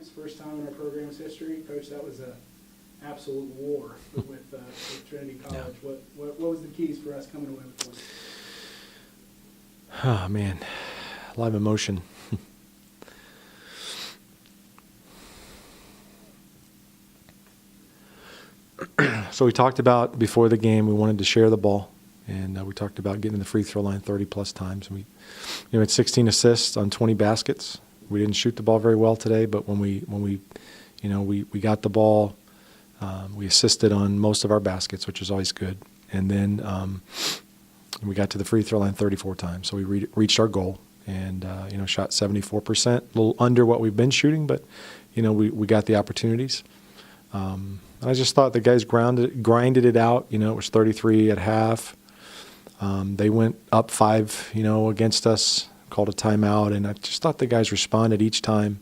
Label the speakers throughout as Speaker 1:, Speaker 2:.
Speaker 1: points, first time in our program's history. Coach, that was an absolute war with Trinity College. Yeah. What was the keys for us coming away with one?
Speaker 2: Oh, man, a lot of emotion. So we talked about before the game we wanted to share the ball, and we talked about getting to the free throw line 30-plus times. We had 16 assists on 20 baskets. We didn't shoot the ball very well today, but when we got the ball, we assisted on most of our baskets, which is always good. And then we got to the free throw line 34 times, so we reached our goal and shot 74%, a little under what we've been shooting, but we got the opportunities. And I just thought the guys grinded it out. It was 33 at half. They went up 5, against us, called a timeout, and I just thought the guys responded each time.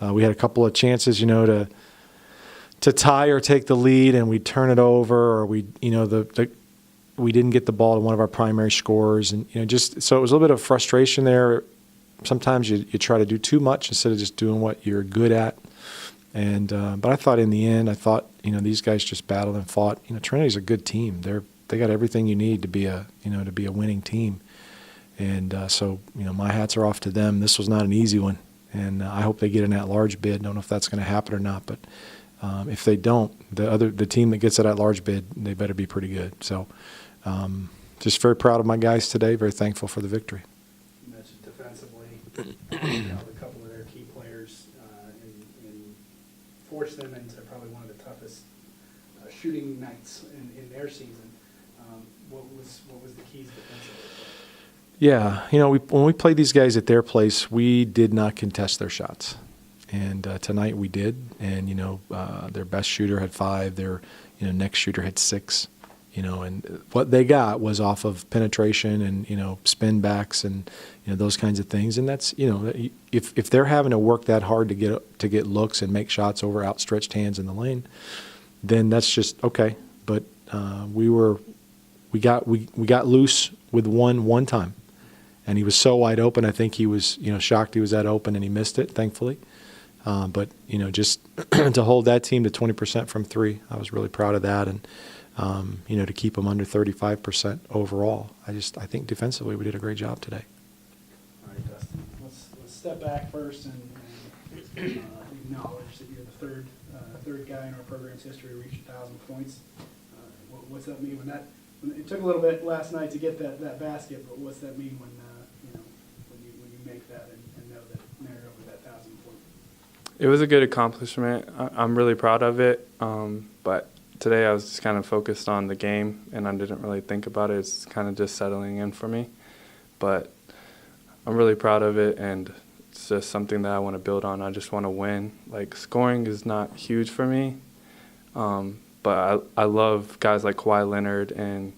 Speaker 2: We had a couple of chances, to tie or take the lead, and we'd turn it over, or we didn't get the ball to one of our primary scorers, and so it was a little bit of frustration there. Sometimes you try to do too much instead of just doing what you're good at. And but I thought in the end, these guys just battled and fought. Trinity's a good team. They got everything you need to be a winning team. And so my hats are off to them. This was not an easy one, and I hope they get an at-large bid. Don't know if that's going to happen or not, but if they don't, the team that gets that at-large bid, they better be pretty good. So just very proud of my guys today. Very thankful for the victory.
Speaker 1: You mentioned defensively, a couple of their key players and forced them into probably one of the toughest shooting nights in their season. What was the keys defensively?
Speaker 2: Yeah, when we played these guys at their place, we did not contest their shots, and tonight we did. And their best shooter had 5, their next shooter had 6. And what they got was off of penetration and spin backs and those kinds of things. And that's if they're having to work that hard to get looks and make shots over outstretched hands in the lane, then that's just okay. But we got loose with one time, and he was so wide open. I think he was shocked he was that open, and he missed it, thankfully. But just to hold that team to 20% from 3, I was really proud of that, and to keep them under 35% overall. I think defensively we did a great job today.
Speaker 1: All right, Dustin. Let's step back first and acknowledge that you're the third guy in our program's history to reach 1,000 points. What's that mean when it took a little bit last night to get that basket, but what's that mean when you make that and know that they're over that 1,000 point?
Speaker 3: It was a good accomplishment. I'm really proud of it. But today I was just kind of focused on the game, and I didn't really think about it. It's kind of just settling in for me. But I'm really proud of it, and it's just something that I want to build on. I just want to win. Like, scoring is not huge for me. But I love guys like Kawhi Leonard and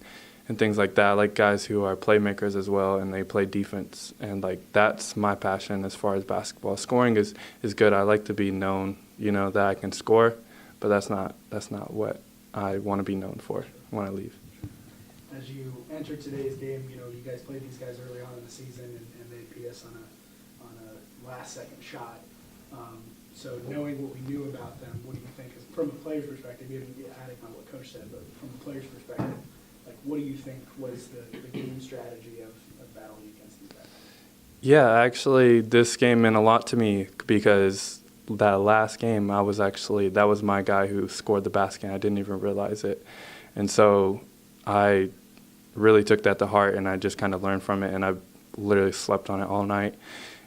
Speaker 3: things like that. I like guys who are playmakers as well, and they play defense. And, that's my passion as far as basketball. Scoring is good. I like to be known, that I can score, but that's not what I want to be known for when I leave.
Speaker 1: As you enter today's game, you guys played these guys early on in the season, and they beat us on a last-second shot. So knowing what we knew about them, what do you think, from a player's perspective, even adding on what Coach said, but from a player's perspective, what do you think was the game strategy of battling against these guys?
Speaker 3: Yeah, actually, this game meant a lot to me because that last game, that was my guy who scored the basket, and I didn't even realize it. And so I really took that to heart, and I just kind of learned from it, and I literally slept on it all night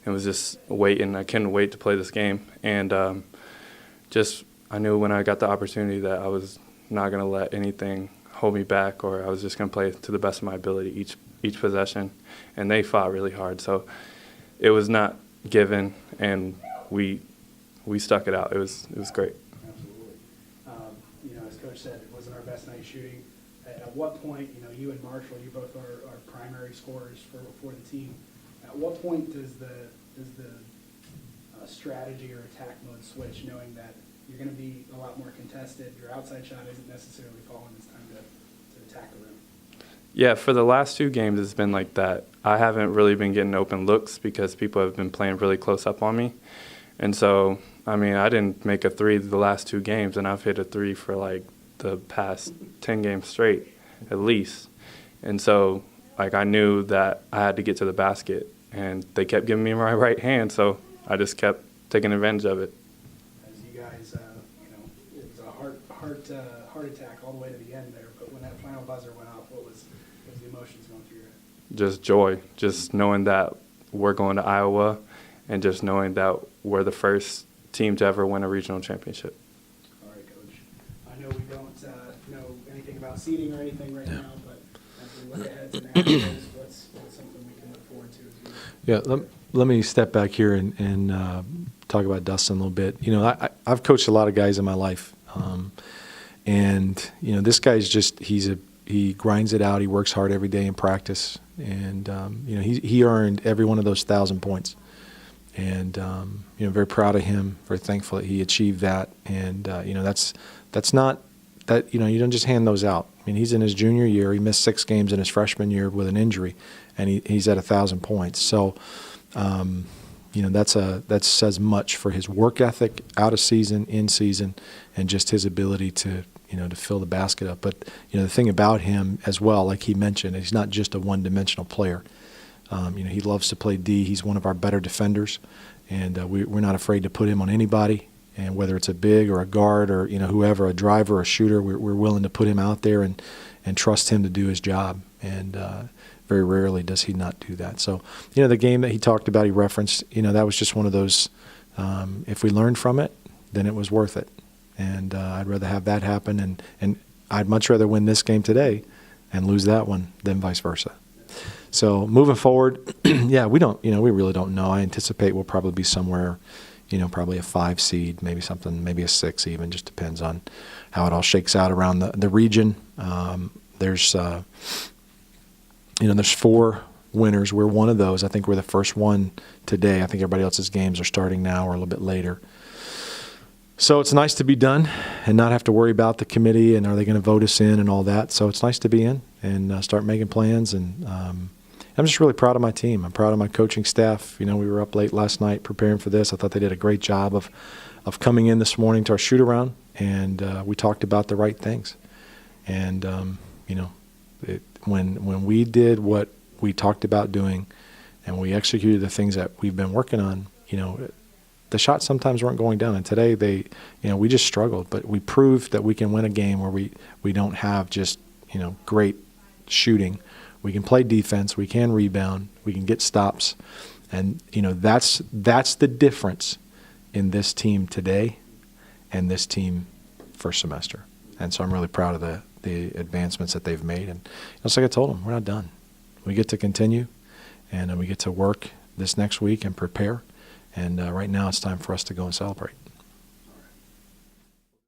Speaker 3: and was just waiting. I couldn't wait to play this game. And I knew when I got the opportunity that I was not going to let anything hold me back, or I was just going to play to the best of my ability each possession. And they fought really hard. So it was not given, and we stuck it out. It was great.
Speaker 1: Absolutely. As Coach said, it wasn't our best night shooting. At what point, you and Marshall, you both are primary scorers for the team. At what point does the strategy or attack mode switch, knowing that you're going to be a lot more contested, your outside shot isn't necessarily falling, it's time to attack the rim?
Speaker 3: Yeah, for the last 2 games, it's been like that. I haven't really been getting open looks because people have been playing really close up on me. And so I mean, I didn't make a three the last 2 games, and I've hit a three for like the past 10 games straight, at least. And so, like, I knew that I had to get to the basket, and they kept giving me my right hand, so I just kept taking advantage of it.
Speaker 1: As you guys, it was a heart attack all the way to the end there. But when that final buzzer went off, what was the emotions going through your head?
Speaker 3: Just joy, just knowing that we're going to Iowa, and just knowing that we're the first team to ever win a regional championship.
Speaker 1: All right, Coach. I know we don't know anything about seeding or anything right now, but as we look ahead to nationals, what's something we can look forward to as you?
Speaker 2: Yeah, let me step back here and talk about Dustin a little bit. I've coached a lot of guys in my life, and this guy's just he grinds it out. He works hard every day in practice, and he earned every one of those 1,000 points. And very proud of him. Very thankful that he achieved that. And that's not that you don't just hand those out. I mean, he's in his junior year. He missed 6 games in his freshman year with an injury, and he's at 1,000 points. So, that says much for his work ethic, out of season, in season, and just his ability to to fill the basket up. But the thing about him as well, like he mentioned, he's not just a one-dimensional player. He loves to play D. He's one of our better defenders, and we're not afraid to put him on anybody. And whether it's a big or a guard or whoever, a driver or a shooter, we're willing to put him out there and trust him to do his job. And very rarely does he not do that. So the game that he talked about, he referenced, that was just one of those. If we learned from it, then it was worth it. And I'd rather have that happen, and I'd much rather win this game today and lose that one than vice versa. So moving forward, yeah, we really don't know. I anticipate we'll probably be somewhere, probably a 5 seed, maybe a 6 even, just depends on how it all shakes out around the region. There's 4 winners. We're one of those. I think we're the first one today. I think everybody else's games are starting now or a little bit later. So it's nice to be done and not have to worry about the committee and are they going to vote us in and all that. So it's nice to be in and start making plans. And I'm just really proud of my team. I'm proud of my coaching staff. We were up late last night preparing for this. I thought they did a great job of coming in this morning to our shoot-around, and we talked about the right things. And, when we did what we talked about doing and we executed the things that we've been working on, the shots sometimes weren't going down. And today we just struggled. But we proved that we can win a game where we don't have just, great shooting. We can play defense. We can rebound. We can get stops. And, that's the difference in this team today and this team first semester. And so I'm really proud of the advancements that they've made. And it's like I told them, we're not done. We get to continue, and we get to work this next week and prepare. And right now it's time for us to go and celebrate.